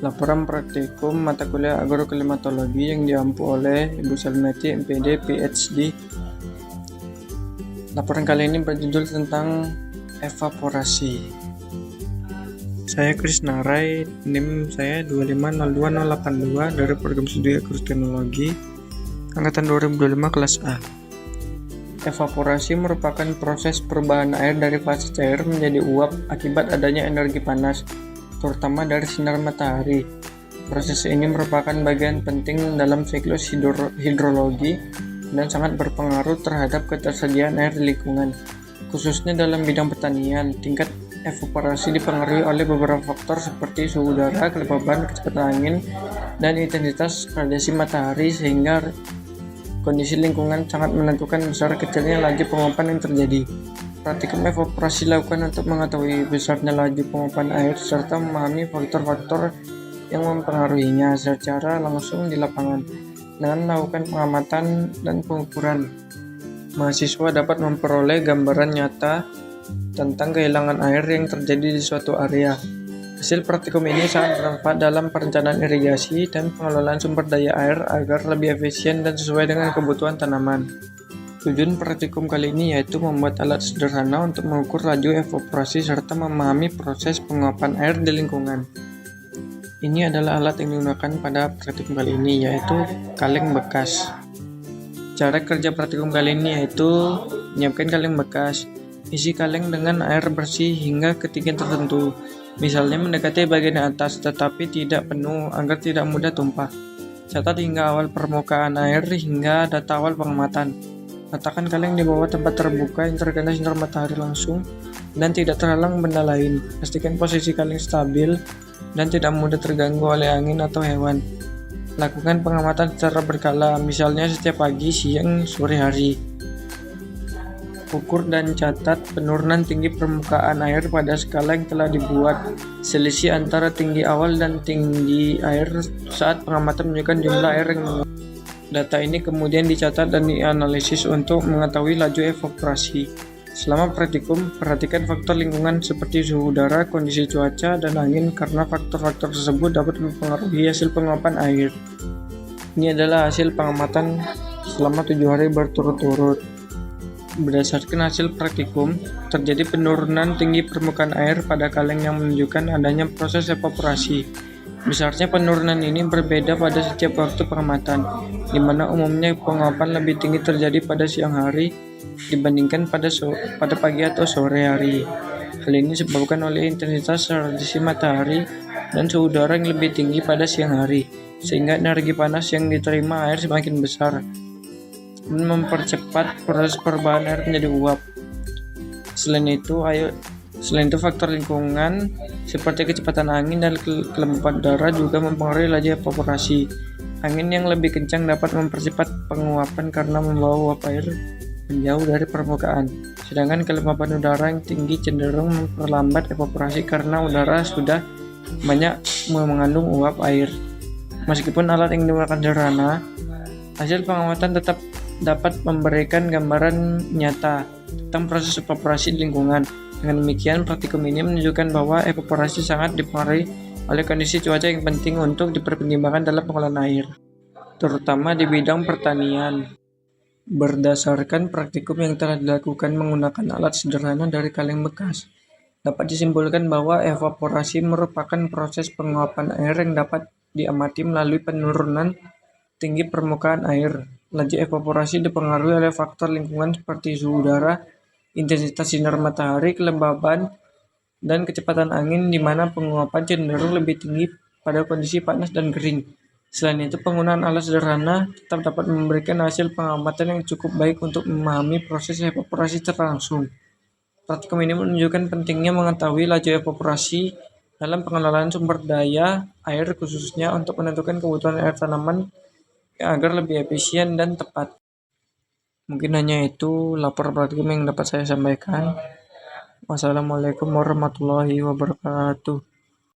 Laporan praktikum mata kuliah agroklimatologi yang diampu oleh Ibu Salmiati, MPD, PhD. Laporan kali ini berjudul tentang evaporasi. Saya Krisna Rai, NIM saya 2502082 dari program studi agroteknologi angkatan 2025 kelas A. Evaporasi merupakan proses perubahan air dari fase cair menjadi uap akibat adanya energi panas, terutama dari sinar matahari. Proses ini merupakan bagian penting dalam siklus hidrologi dan sangat berpengaruh terhadap ketersediaan air di lingkungan. Khususnya dalam bidang pertanian, tingkat evaporasi dipengaruhi oleh beberapa faktor seperti suhu udara, kelembaban, kecepatan angin, dan intensitas radiasi matahari, sehingga kondisi lingkungan sangat menentukan besar kecilnya laju penguapan yang terjadi. Praktikum evaporasi dilakukan untuk mengetahui besarnya laju penguapan air serta memahami faktor-faktor yang mempengaruhinya secara langsung di lapangan. Dengan melakukan pengamatan dan pengukuran, mahasiswa dapat memperoleh gambaran nyata tentang kehilangan air yang terjadi di suatu area. Hasil praktikum ini sangat bermanfaat dalam perencanaan irigasi dan pengelolaan sumber daya air agar lebih efisien dan sesuai dengan kebutuhan tanaman. Tujuan praktikum kali ini yaitu membuat alat sederhana untuk mengukur laju evaporasi serta memahami proses penguapan air di lingkungan. Ini adalah alat yang digunakan pada praktikum kali ini, yaitu kaleng bekas. Cara kerja praktikum kali ini yaitu menyiapkan kaleng bekas. Isi kaleng dengan air bersih hingga ketinggian tertentu, misalnya mendekati bagian atas tetapi tidak penuh agar tidak mudah tumpah. Catat hingga awal permukaan air hingga data awal pengamatan. Letakkan kaleng di bawah tempat terbuka yang terkena sinar matahari langsung dan tidak terhalang benda lain. Pastikan posisi kaleng stabil dan tidak mudah terganggu oleh angin atau hewan. Lakukan pengamatan secara berkala, misalnya setiap pagi, siang, sore hari. Ukur dan catat penurunan tinggi permukaan air pada skala yang telah dibuat. Selisih antara tinggi awal dan tinggi air saat pengamatan menunjukkan jumlah air yang menguap. Data ini kemudian dicatat dan dianalisis untuk mengetahui laju evaporasi. Selama praktikum, perhatikan faktor lingkungan seperti suhu udara, kondisi cuaca, dan angin karena faktor-faktor tersebut dapat mempengaruhi hasil penguapan air. Ini adalah hasil pengamatan selama 7 hari berturut-turut. Berdasarkan hasil praktikum, terjadi penurunan tinggi permukaan air pada kaleng yang menunjukkan adanya proses evaporasi. Besarnya penurunan ini berbeda pada setiap waktu pengamatan, di mana umumnya penguapan lebih tinggi terjadi pada siang hari dibandingkan pada pagi atau sore hari. Hal ini disebabkan oleh intensitas radiasi matahari dan suhu udara yang lebih tinggi pada siang hari, sehingga energi panas yang diterima air semakin besar dan mempercepat proses perubahan air menjadi uap. Selain itu, faktor lingkungan seperti kecepatan angin dan kelembapan udara juga mempengaruhi laju evaporasi. Angin yang lebih kencang dapat mempercepat penguapan karena membawa uap air menjauh dari permukaan. Sedangkan kelembapan udara yang tinggi cenderung memperlambat evaporasi karena udara sudah banyak mengandung uap air. Meskipun alat yang digunakan sederhana, hasil pengamatan tetap dapat memberikan gambaran nyata tentang proses evaporasi di lingkungan. Dengan demikian, praktikum ini menunjukkan bahwa evaporasi sangat dipengaruhi oleh kondisi cuaca yang penting untuk dipertimbangkan dalam pengelolaan air, terutama di bidang pertanian. Berdasarkan praktikum yang telah dilakukan menggunakan alat sederhana dari kaleng bekas, dapat disimpulkan bahwa evaporasi merupakan proses penguapan air yang dapat diamati melalui penurunan tinggi permukaan air. Laju evaporasi dipengaruhi oleh faktor lingkungan seperti suhu udara, intensitas sinar matahari, kelembaban, dan kecepatan angin, di mana penguapan cenderung lebih tinggi pada kondisi panas dan kering. Selain itu, penggunaan alat sederhana tetap dapat memberikan hasil pengamatan yang cukup baik untuk memahami proses evaporasi secara langsung. Praktikum ini menunjukkan pentingnya mengetahui laju evaporasi dalam pengelolaan sumber daya air, khususnya untuk menentukan kebutuhan air tanaman agar lebih efisien dan tepat. Mungkin hanya itu lapor praktikum yang dapat saya sampaikan. Wassalamualaikum warahmatullahi wabarakatuh.